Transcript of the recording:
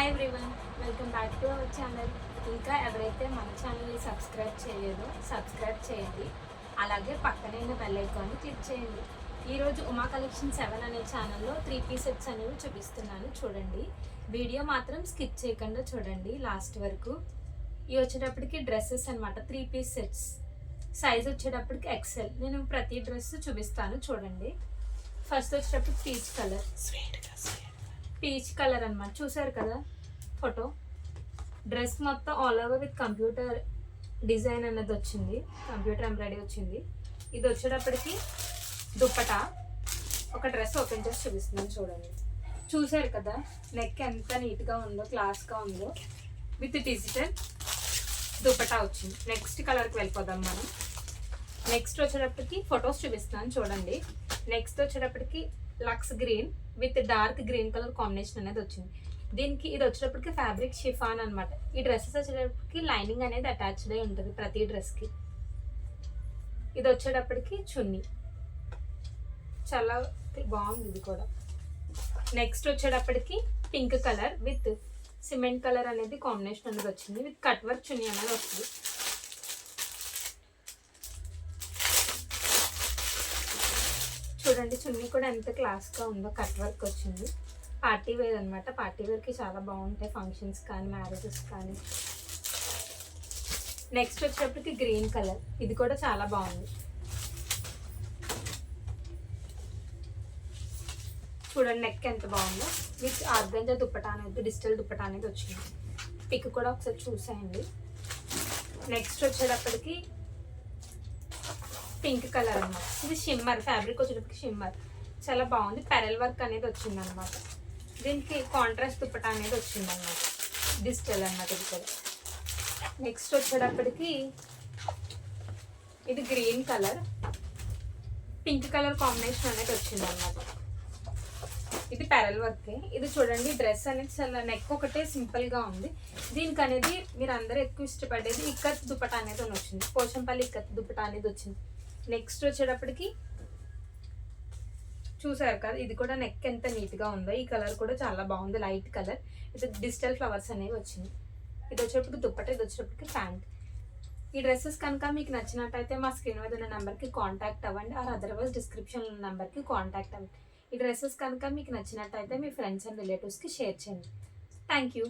Hi everyone, welcome back to our channel. ఇంకా ఎవరైతే మన ఛానల్ని సబ్స్క్రైబ్ చేయలేదో సబ్స్క్రైబ్ చేయండి. అలాగే పక్కనే ఉన్న బెల్ ఐకాన్ని క్లిక్ చేయండి. ఈరోజు ఉమా కలెక్షన్ 7 అనే ఛానల్లో 3 పీస్ సెట్స్ అనేవి చూపిస్తున్నాను. చూడండి, వీడియో మాత్రం స్కిప్ చేయకుండా చూడండి లాస్ట్ వరకు. ఇవి వచ్చేటప్పటికి డ్రెస్సెస్ అనమాట, 3 పీస్ సెట్స్. సైజ్ వచ్చేటప్పటికి ఎక్సెల్. నేను ప్రతి డ్రెస్ చూపిస్తాను చూడండి. ఫస్ట్ వచ్చేటప్పుడు పీచ్ కలర్ అనమాట, చూసారు కదా ఫోటో. డ్రెస్ మొత్తం all over with computer design అనేది వచ్చింది, కంప్యూటర్ ఎంబ్రాయిడరీ వచ్చింది. ఇది వచ్చేటప్పటికి దుప్పటా. ఒక డ్రెస్ ఓపెన్ చేసి చూపిస్తున్నాను చూడండి. చూసారు కదా నెక్ ఎంత నీట్గా ఉందో, క్లాస్గా ఉందో. విత్ డిజిటల్ దుప్పటా వచ్చింది. నెక్స్ట్ కలర్కి వెళ్ళిపోదాం మనం. నెక్స్ట్ వచ్చేటప్పటికి ఫొటోస్ చూపిస్తున్నాను చూడండి. నెక్స్ట్ వచ్చేటప్పటికి lux green with dark green colour combination అనేది వచ్చింది. దీనికి ఇది వచ్చేటప్పటికి ఫ్యాబ్రిక్ షిఫాన్ అనమాట. ఈ డ్రెస్సెస్ వచ్చేటప్పటికి లైనింగ్ అనేది అటాచ్డ్ అయి ఉంటుంది ప్రతి డ్రెస్కి. ఇది వచ్చేటప్పటికి చున్నీ, చాలా బాగుంది ఇది కూడా. నెక్స్ట్ వచ్చేటప్పటికి pink colour with cement colour అనేది కాంబినేషన్ అనేది వచ్చింది. విత్ కట్ వర్క్ చున్నీ అనేది వస్తుంది. చూడండి చున్నీ కూడా ఎంత క్లాస్గా ఉందో, కట్ వర్క్ వచ్చింది. పార్టీ వేర్ అనమాట. పార్టీ వేర్కి చాలా బాగుంటాయి ఫంక్షన్స్ కానీ మ్యారేజెస్ కానీ. నెక్స్ట్ వచ్చేటప్పటికి గ్రీన్ కలర్, ఇది కూడా చాలా బాగుంది. చూడండి నెక్ ఎంత బాగుందో. విత్ ఆర్గంజా దుప్పటా అనేది, డిజిటల్ దుప్పటా అనేది వచ్చింది. పిక్ కూడా ఒకసారి చూసేయండి. నెక్స్ట్ వచ్చేటప్పటికి పింక్ కలర్ అనమాట. ఇది షిమ్మర్ ఫ్యాబ్రిక్ వచ్చేటప్పటికి షిమ్మర్, చాలా బాగుంది. పెరల్ వర్క్ అనేది వచ్చింది అనమాట. దీనికి కాంట్రాస్ట్ దుప్పటా అనేది వచ్చింది అనమాట, డిజిటల్ అనమాట ఇది కూడా. నెక్స్ట్ వచ్చేటప్పటికి ఇది green colour pink colour combination అనేది వచ్చింది అనమాట. ఇది పెరల్ వర్క్. ఇది చూడండి డ్రెస్ అనేది చాలా నెక్ ఒకటే సింపుల్గా ఉంది. దీనికి అనేది మీరు అందరూ ఎక్కువ ఇష్టపడేది ఇక్కత్ దుప్పటా అనేది వచ్చింది. పోచంపల్లి ఇక్కత్ దుప్పటా అనేది వచ్చింది. నెక్స్ట్ వచ్చేటప్పటికి చూసారు కదా, ఇది కూడా నెక్ ఎంత నీట్గా ఉందో. ఈ కలర్ కూడా చాలా బాగుంది, లైట్ కలర్. ఇది డిజిటల్ ఫ్లవర్స్ అనేవి వచ్చింది. ఇది వచ్చేటప్పటికి దుప్పట, ఇది వచ్చేటప్పటికి ప్యాంట్. ఈ డ్రెస్సెస్ కనుక మీకు నచ్చినట్టయితే మా స్క్రీన్ మీద ఉన్న నెంబర్కి కాంటాక్ట్ అవ్వండి, ఆర్ అదర్వైజ్ డిస్క్రిప్షన్ ఉన్న నెంబర్కి కాంటాక్ట్ అవ్వండి. ఈ డ్రెస్సెస్ కనుక మీకు నచ్చినట్టయితే మీ ఫ్రెండ్స్ అండ్ రిలేటివ్స్కి షేర్ చేయండి. Thank you.